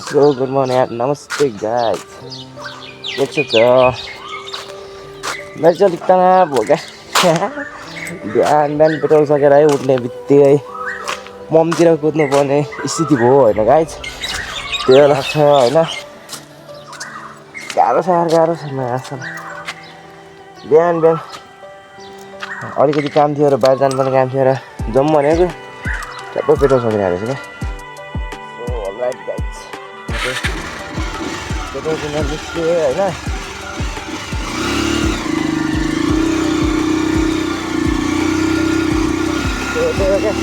So good morning, namaste guys. What's up? मैं चाहिँ अलिक तनाव हो क्या बिहान बिहान पेट्रोल सकेर है उठ्ने बित्तिकै ममतिर कुद्नुपर्ने स्थिति भयो होइन गाइज त्यो लाग्छ होइन गाह्रो छ मासम बिहान बिहान अलिकति काम थियो र बाहिर जानुपर्ने काम थियो र जाउँ भनेको ठ्याप्पै पेट्रोल सकिरहेको रहेछ क्या सो अलराइट गाइज पेट्रोल किन्न निस्क्यो होइन क्या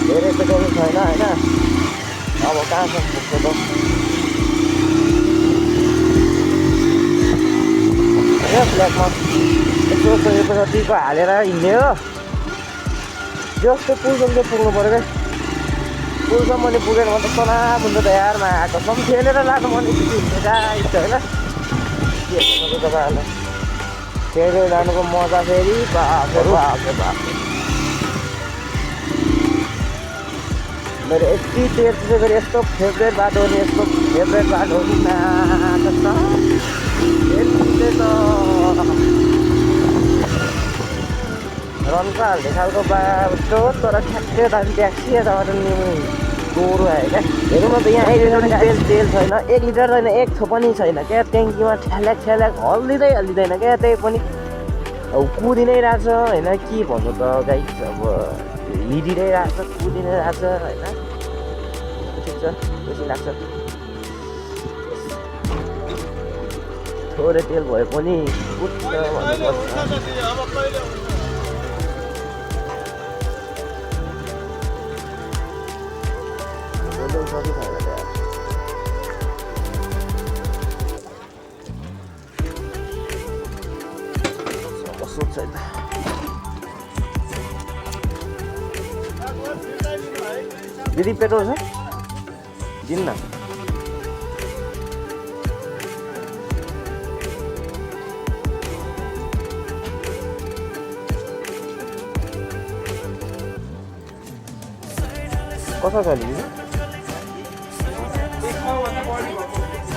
धेरै पेट्रोल छैन होइन अब कहाँसम्म पुग्छ त फ्ल्यागमा यसो जतिको हालेर हिँड्ने हो जस्तो पुलसम्म चाहिँ पुग्नु पऱ्यो क्या पुलसम्म नि पुगेन भने त तनाव हुन्छ त यारमा आएकोसम्म खेलेर लानु मन स्थिति हुन्छ गाइस होइन के भन्नु तपाईँहरूलाई खेलेर जानुको मजा फेरि बाफ मेरो यति तेज चाहिँ फेरि यस्तो फेभरेट बाटो हो नि यस्तो फेभरेट बाटो हो नि रन्का हाल्ने खालको बाटो तर ठ्याक्कै दामी ट्याक्सी यताबाट नि गोरु आयो क्या हेरौँ न त यहाँ 1 लिटर तेल छैन 1 लिटर छैन 1 थो पनि छैन क्या ट्याङ्कीमा ठ्याल्याक हल्लिँदैन क्या त्यही पनि अब कुदिनै रहेछ होइन के भन्नु त गाइस अब हिँडिनै रहेछ कुदिनै रहेछ होइन ठिक छ बेसी लाग्छ थोरै तेल भए पनि कुद्छ भन्नुपर्छ दिदी पेट्रोल छ दिन्न कसो छ दिदी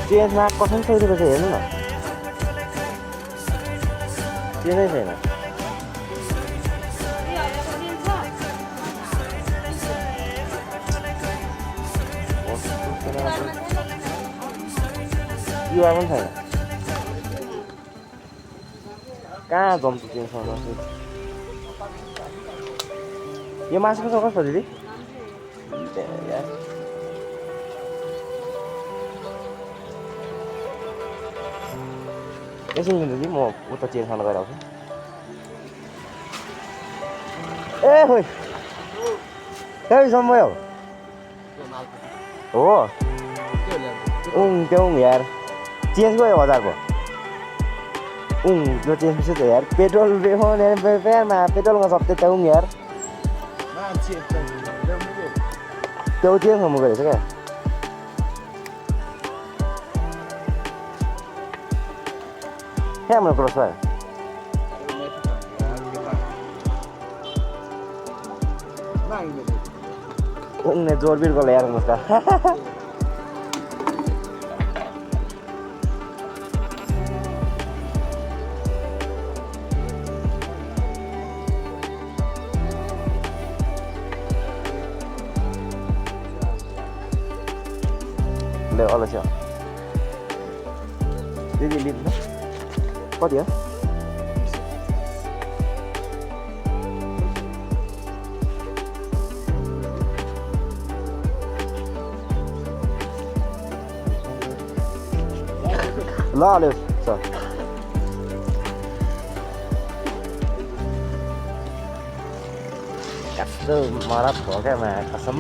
चेन्जमा कसरी सोधेको छ हेर्नु न चेन्जै छैन युवा पनि छैन कहाँ जम्छु चेन्जसँग यो मासुको चाहिँ कस्तो दिदी एकछिन दिदी म उता चेन्जसँग गएर आउँछु ए खोइ त्यहीसम्म हो त्यो यार चेन्ज गयो 1000 को त्यो चेन्ज छ यार पेट्रोल पेट्रोलमा पेट्रोलमा सबै त यार त्यो चेन्ज हुनु गएछ क्या हाम्रो क्रस भयो उनले जोरबिर गयो यार मुस्ता ले अलग छ दिदी लिनु कति हो ल ले सर कस्तो मरत हो क्या मा कसम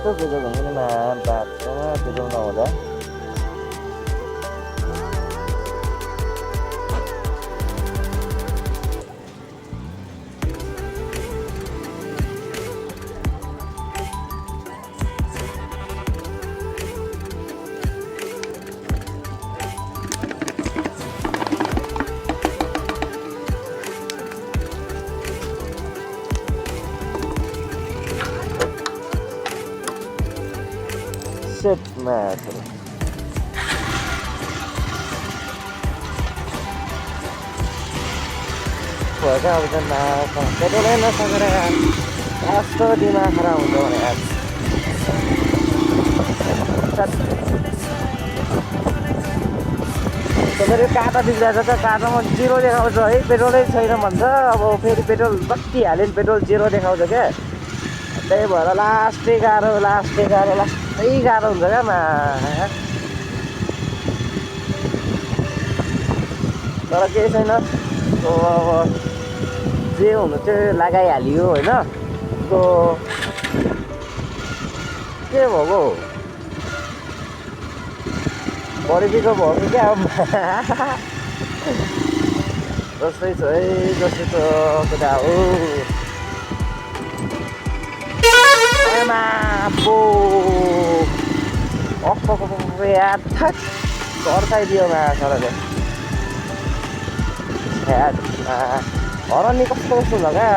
यस्तो पेट्रोल हुँदैन बाटोमा पेट्रोल नहुँदा सेटमा भएका आउँछन् पेट्रोलै नसकेर यस्तो दिमाग खराब हुन्छ भने यार फेरि काँटा बिग्रिएको छ काँटामा 0 देखाउँछ है पेट्रोलै छैन भन्छ अब फेरि पेट्रोल कति हाल्यो नि पेट्रोल 0 देखाउँछ क्या त्यही भएर लास्टै गाह्रो लास्टै गाह्रो हुन्छ क्या तर केही छैन अब जे हुनु चाहिँ लगाइहालियो होइन त्यो के भएको परिचयको भएको क्या अब जस्तै छ है जस्तै छ केटा हो यार तर्काइदियो सरले हरानी कस्तो कस्तो हुन्छ क्या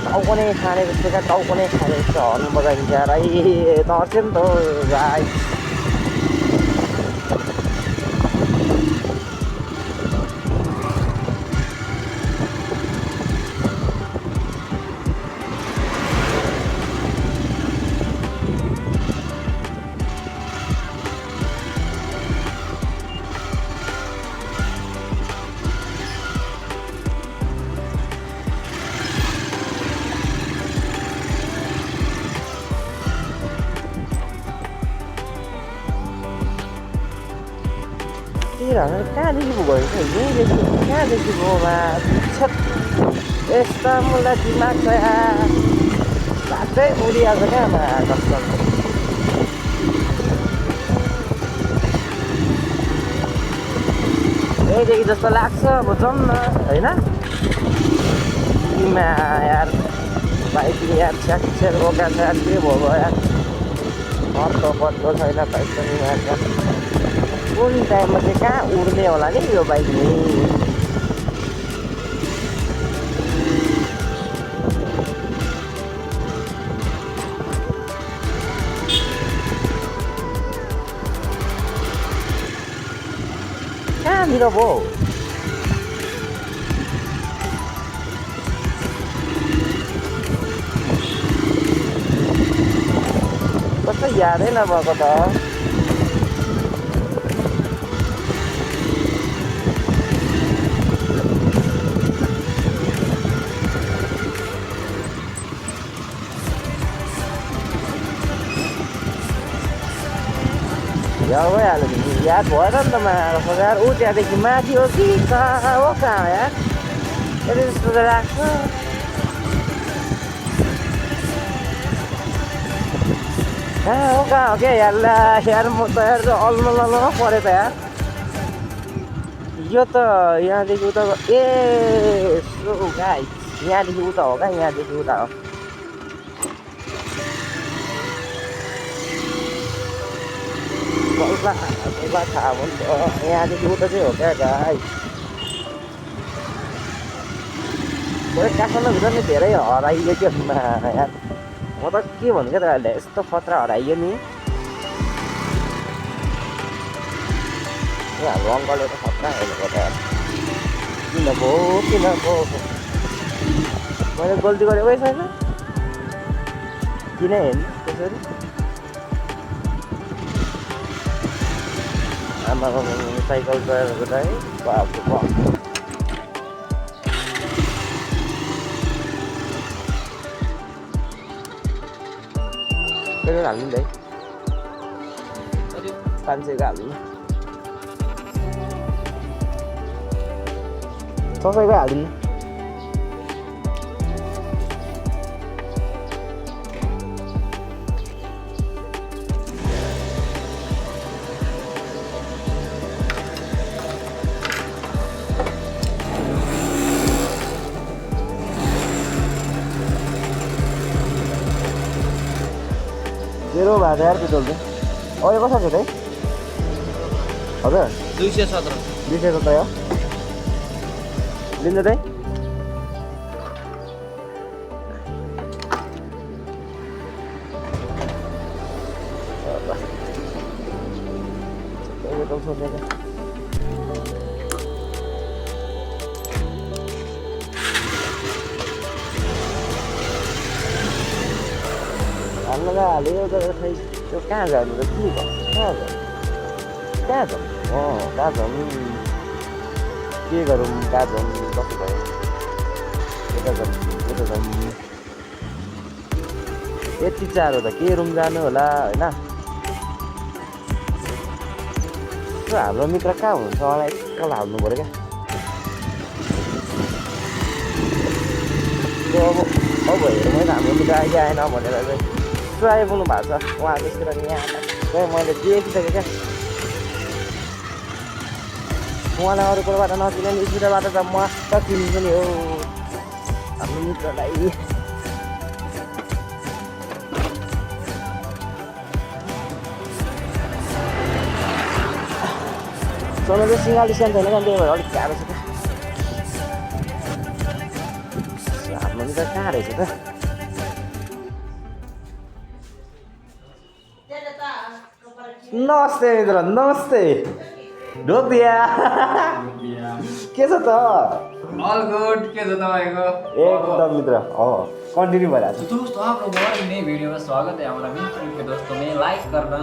टाउको नै खाने जस्तो क्या टाउको नै खाने जस्तो हर्न बजाइदिन्छ राई तर्स्यो नि त राई कहाँदेखि पो गयो यहीँदेखि कहाँदेखि पो यस्ता मलाई दिमाग छ बाटै उडिहाल्छ क्या कस्तो यहीँदेखि जस्तो लाग्छ अब जाउँ न होइन यार बाइक यार स्याक्सेर रोका छ यार के भयो यार पत्तो छैन बाइक पनि यार कुन टाइममा चाहिँ कहाँ उड्ने होला नि यो बाइक नि कहाँनिर भयो कस्तो यादै नभएको त भइहाल्यो नि याद भएन नि त यार ऊ त्यहाँदेखि माथि हो कि कहाँ हो कहाँ यार यति जस्तो त लाग्छ कहाँ हो क्या यार यार म त यार अलमलमा परेँ त यार यो त यहाँदेखि उता ए गाई यहाँदेखि उता हो क्या यहाँदेखि उता हो थाहा हुन्छ यहाँदेखि उता चाहिँ हो क्या गाई काठमाडौँभित्र नि धेरै हराइयो क्या यार म त के भन्नु क्या तपाईँहरूले यस्तो खतरा हराइयो नि हाम्रो अङ्कलले त खतरा हेर्नुको त किन भयो मैले गल्ती गरेकै छैन किन हेर्नु त्यसरी आमा साइकल ड्राइभरको चाहिँ बाबु पेट्रोल हाल्नु नि 500 को हाल्नु 600 को हाल्नु Zero bahasa यार पेट्रोल चाहिँ अहिले कसरी छ त हजुर 217 हो लिनु त सोचेको हाल्नु त हाल्यो तर खै त्यो कहाँ जानु त के भयो कहाँ जाउँ कहाँ जाउँ के गरौँ कहाँ जाउँ कस्तो भयो यता जाउँ यति टाढो त के रुम जानु होला होइन हाम्रो मित्र कहाँ हुनुहुन्छ मलाई एकल हाल्नु पऱ्यो क्या त्यो अब हेरौँ है हाम्रो मित्र अहिले आएन भनेर चाहिँ यसो आइपुग्नु भएको छ उहाँ त्यसतिर यहाँ मैले देखिसकेँ क्या उहाँलाई अरू कुरोबाट नचिने स्पिडबाट त म त चिन्छु नि हो हाम्रो मित्रलाई चल्नु चाहिँ सिँगाली सानो छैन क्या त्यही भएर अलिक गाह्रो छ क्या हाम्रो मित्र कहाँ रहेछ त नमस्ते मित्र नमस्ते ढोकिया के छ त अल गुड के छ तपाईको एकदम मित्र कन्टिन्यू भइरहेको छ दोस्तों आप लोग और नए वीडियो में स्वागत है हमारा मित्र के दोस्तों में लाइक करना